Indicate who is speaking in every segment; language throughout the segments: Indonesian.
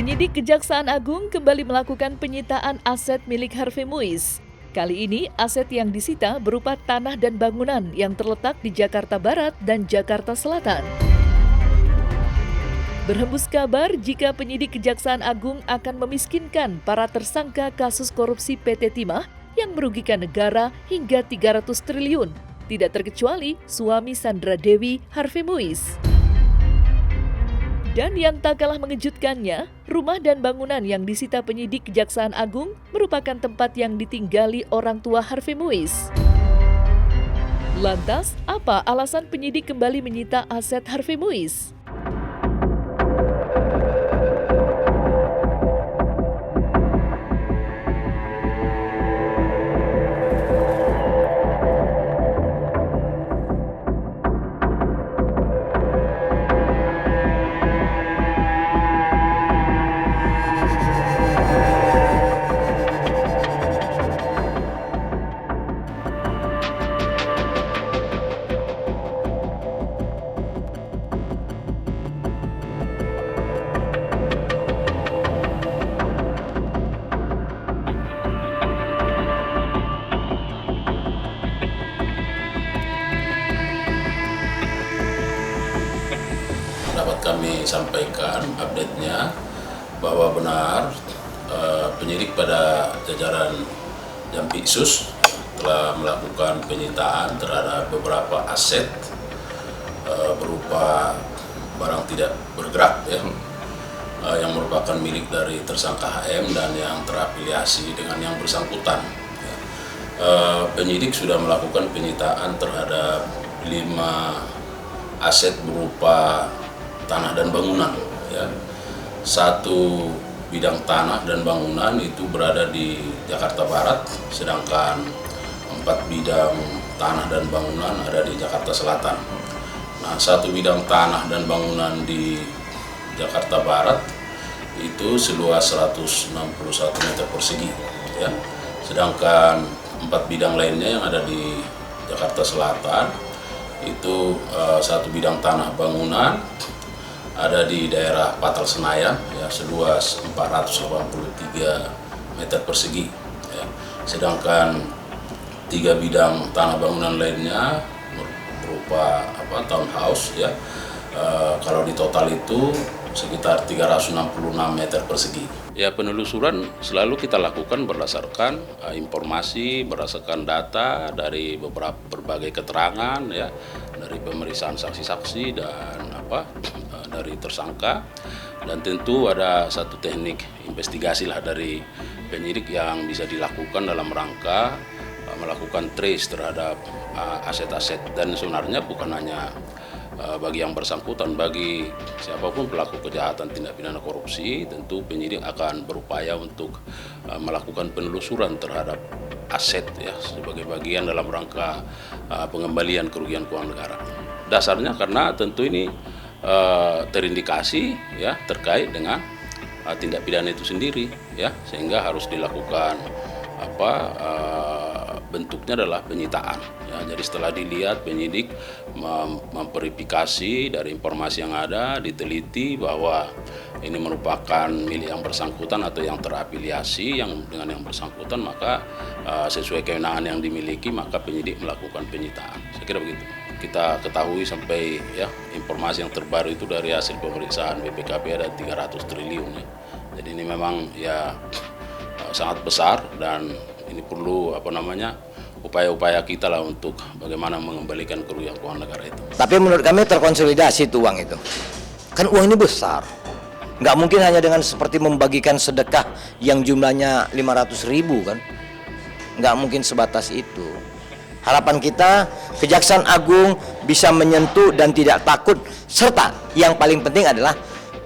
Speaker 1: Penyidik Kejaksaan Agung kembali melakukan penyitaan aset milik Harvey Muiz. Kali ini aset yang disita berupa tanah dan bangunan yang terletak di Jakarta Barat dan Jakarta Selatan. Berhembus kabar jika penyidik Kejaksaan Agung akan memiskinkan para tersangka kasus korupsi PT Timah yang merugikan negara hingga 300 triliun, tidak terkecuali suami Sandra Dewi, Harvey Muiz. Dan yang tak kalah mengejutkannya, rumah dan bangunan yang disita penyidik Kejaksaan Agung merupakan tempat yang ditinggali orang tua Harvey Muiz. Lantas, apa alasan penyidik kembali menyita aset Harvey Muiz?
Speaker 2: Dapat kami sampaikan update-nya bahwa benar penyidik pada jajaran Jampitsus telah melakukan penyitaan terhadap beberapa aset berupa barang tidak bergerak yang merupakan milik dari tersangka HM dan yang terafiliasi dengan yang bersangkutan. Penyidik sudah melakukan penyitaan terhadap 5 aset berupa tanah dan bangunan. Satu bidang tanah dan bangunan itu berada di Jakarta Barat, sedangkan 4 bidang tanah dan bangunan ada di Jakarta Selatan. Nah, satu bidang tanah dan bangunan di Jakarta Barat itu seluas 161 meter persegi, sedangkan 4 bidang lainnya yang ada di Jakarta Selatan itu satu bidang tanah bangunan ada di daerah Patal Senayan seluas 483 meter persegi, sedangkan 3 bidang tanah bangunan lainnya berupa townhouse kalau di total itu sekitar 366 meter persegi. Penelusuran selalu kita lakukan berdasarkan informasi, berdasarkan data dari berbagai keterangan dari pemeriksaan saksi-saksi dan dari tersangka, dan tentu ada satu teknik investigasi dari penyidik yang bisa dilakukan dalam rangka melakukan trace terhadap aset-aset, dan sebenarnya bukan hanya bagi yang bersangkutan, bagi siapapun pelaku kejahatan tindak pidana korupsi, tentu penyidik akan berupaya untuk melakukan penelusuran terhadap aset sebagai bagian dalam rangka pengembalian kerugian keuangan negara. Dasarnya karena tentu ini terindikasi terkait dengan tindak pidana itu sendiri, sehingga harus dilakukan bentuknya adalah penyitaan. Jadi setelah dilihat, penyidik memverifikasi dari informasi yang ada, diteliti bahwa ini merupakan milik yang bersangkutan atau yang terafiliasi dengan yang bersangkutan, maka sesuai kewenangan yang dimiliki maka penyidik melakukan penyitaan. Saya kira begitu. Kita ketahui sampai informasi yang terbaru itu dari hasil pemeriksaan BPKP ada 300 triliun. Jadi ini memang sangat besar, dan ini perlu upaya-upaya kita lah untuk bagaimana mengembalikan kerugian keuangan negara itu.
Speaker 3: Tapi menurut kami terkonsolidasi itu uang itu. Kan uang ini besar. Nggak mungkin hanya dengan seperti membagikan sedekah yang jumlahnya 500.000 kan. Nggak mungkin sebatas itu. Harapan kita Kejaksaan Agung bisa menyentuh dan tidak takut, serta yang paling penting adalah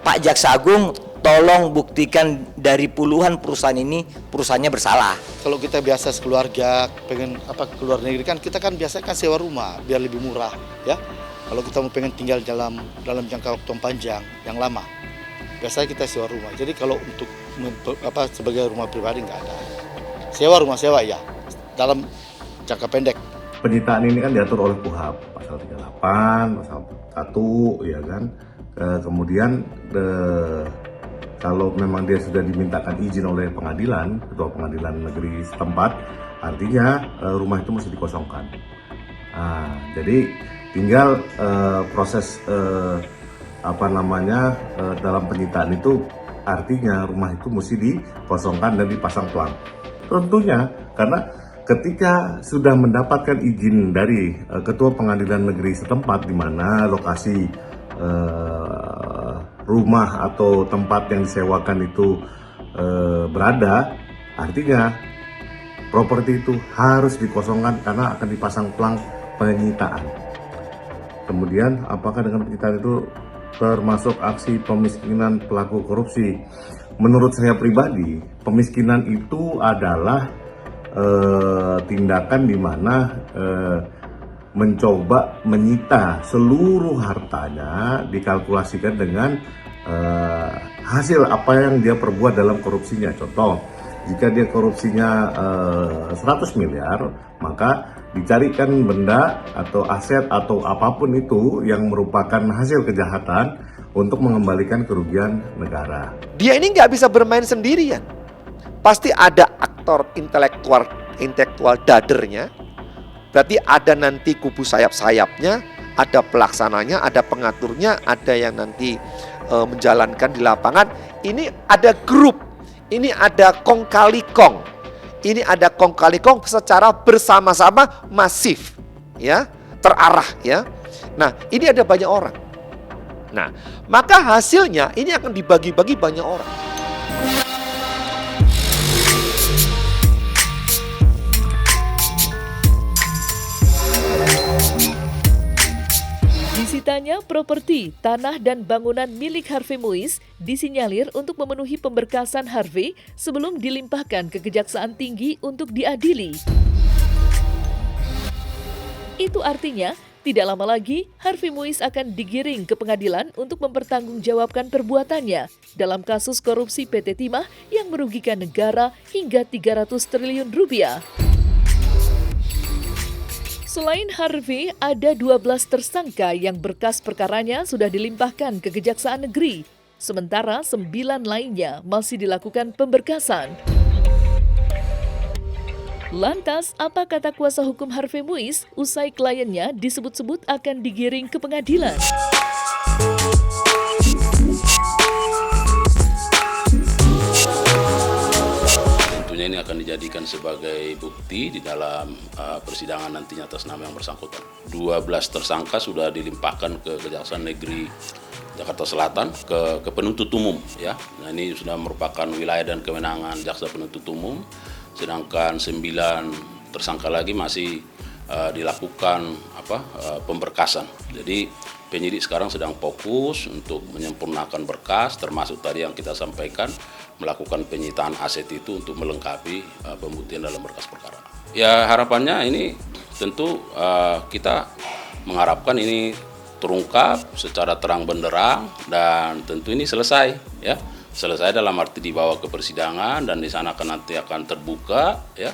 Speaker 3: Pak Jaksa Agung tolong buktikan dari puluhan perusahaan ini perusahaannya bersalah.
Speaker 4: Kalau kita biasa sekeluarga pengen keluar negeri kan, kita kan biasa sewa rumah biar lebih murah Kalau kita mau pengen tinggal dalam jangka waktu yang panjang, yang lama, biasanya kita sewa rumah. Jadi kalau untuk sebagai rumah pribadi nggak ada. Sewa dalam jangka pendek.
Speaker 5: Penyitaan ini kan diatur oleh KUHP pasal 38, pasal 1 Kemudian kalau memang dia sudah dimintakan izin oleh pengadilan, ketua pengadilan negeri setempat, artinya rumah itu mesti dikosongkan. Jadi tinggal proses dalam penyitaan itu, artinya rumah itu mesti dikosongkan dan dipasang pelang. Tentunya karena ketika sudah mendapatkan izin dari ketua pengadilan negeri setempat di mana lokasi rumah atau tempat yang disewakan itu berada, artinya properti itu harus dikosongkan karena akan dipasang pelang penyitaan. Kemudian apakah dengan penyitaan itu termasuk aksi pemiskinan pelaku korupsi? Menurut saya pribadi, pemiskinan itu adalah tindakan di mana mencoba menyita seluruh hartanya, dikalkulasikan dengan hasil apa yang dia perbuat dalam korupsinya. Contoh, jika dia korupsinya 100 miliar, maka dicarikan benda atau aset atau apapun itu yang merupakan hasil kejahatan untuk mengembalikan kerugian negara.
Speaker 6: Dia ini nggak bisa bermain sendirian. Pasti ada aktor intelektual dadernya. Berarti ada nanti kubu sayap-sayapnya, ada pelaksananya, ada pengaturnya, ada yang nanti menjalankan di lapangan. Ini ada grup, ini ada kong kali kong. Ini ada kong kali kong secara bersama-sama masif, ya, terarah, ya. Nah, ini ada banyak orang. Nah, maka hasilnya ini akan dibagi-bagi banyak orang.
Speaker 1: Disitanya properti, tanah dan bangunan milik Harvey Muiz disinyalir untuk memenuhi pemberkasan Harvey sebelum dilimpahkan ke Kejaksaan Tinggi untuk diadili. Itu artinya, tidak lama lagi Harvey Muiz akan digiring ke pengadilan untuk mempertanggungjawabkan perbuatannya dalam kasus korupsi PT Timah yang merugikan negara hingga 300 triliun rupiah. Selain Harvey, ada 12 tersangka yang berkas perkaranya sudah dilimpahkan ke Kejaksaan Negeri. Sementara 9 lainnya masih dilakukan pemberkasan. Lantas, apa kata kuasa hukum Harvey Muiz usai kliennya disebut-sebut akan digiring ke pengadilan?
Speaker 2: Tentunya ini akan dijadikan sebagai bukti di dalam persidangan nantinya atas nama yang bersangkutan. 12 tersangka sudah dilimpahkan ke Kejaksaan Negeri Jakarta Selatan ke penuntut umum, ya. Nah, ini sudah merupakan wilayah dan kewenangan jaksa penuntut umum. Sedangkan 9 tersangka lagi masih dilakukan pemberkasan. Jadi penyidik sekarang sedang fokus untuk menyempurnakan berkas, termasuk tadi yang kita sampaikan, melakukan penyitaan aset itu untuk melengkapi pembuktian dalam berkas perkara. Ya, harapannya ini tentu kita mengharapkan ini terungkap secara terang benderang dan tentu ini selesai, ya. Selesai dalam arti dibawa ke persidangan dan di sana nanti akan terbuka, ya,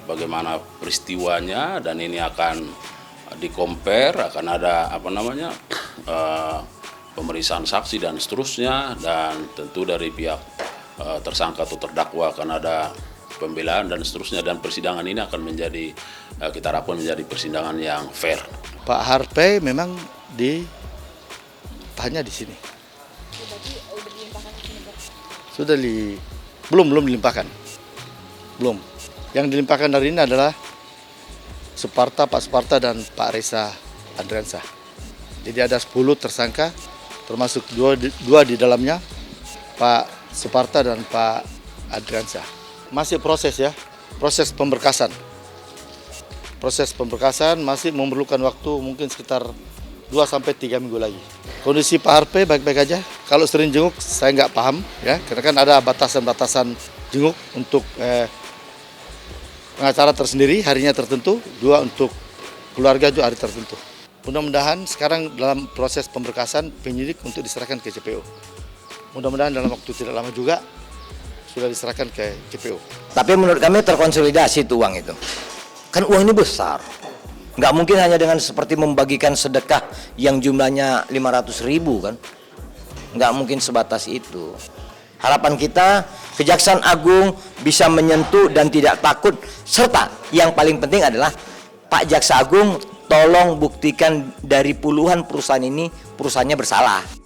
Speaker 2: bagaimana peristiwanya, dan ini akan di-compare, akan ada pemeriksaan saksi dan seterusnya, dan tentu dari pihak tersangka atau terdakwa akan ada pembelaan dan seterusnya, dan persidangan ini akan menjadi kita harapkan menjadi persidangan yang fair.
Speaker 4: Pak Harvey memang ditanya di sini. Sudah belum dilimpahkan. Belum. Yang dilimpahkan hari ini adalah Pak Suparta dan Pak Reza Andriansyah. Jadi ada 10 tersangka, termasuk dua di dalamnya, Pak Suparta dan Pak Andriansyah. Masih proses, ya, proses pemberkasan. Proses pemberkasan masih memerlukan waktu mungkin sekitar 2-3 minggu lagi. Kondisi Pak Harvey baik-baik aja. Kalau sering jenguk saya nggak paham, ya, karena kan ada batasan-batasan jenguk untuk pengacara tersendiri harinya tertentu, 2 untuk keluarga juga hari tertentu. Mudah-mudahan sekarang dalam proses pemberkasan penyidik untuk diserahkan ke JPO. Mudah-mudahan dalam waktu tidak lama juga sudah diserahkan ke JPO.
Speaker 3: Tapi menurut kami terkonsolidasi itu uang itu. Kan uang ini besar. Nggak mungkin hanya dengan seperti membagikan sedekah yang jumlahnya 500.000 kan. Nggak mungkin sebatas itu. Harapan kita Kejaksaan Agung bisa menyentuh dan tidak takut, serta yang paling penting adalah Pak Jaksa Agung tolong buktikan dari puluhan perusahaan ini perusahaannya bersalah.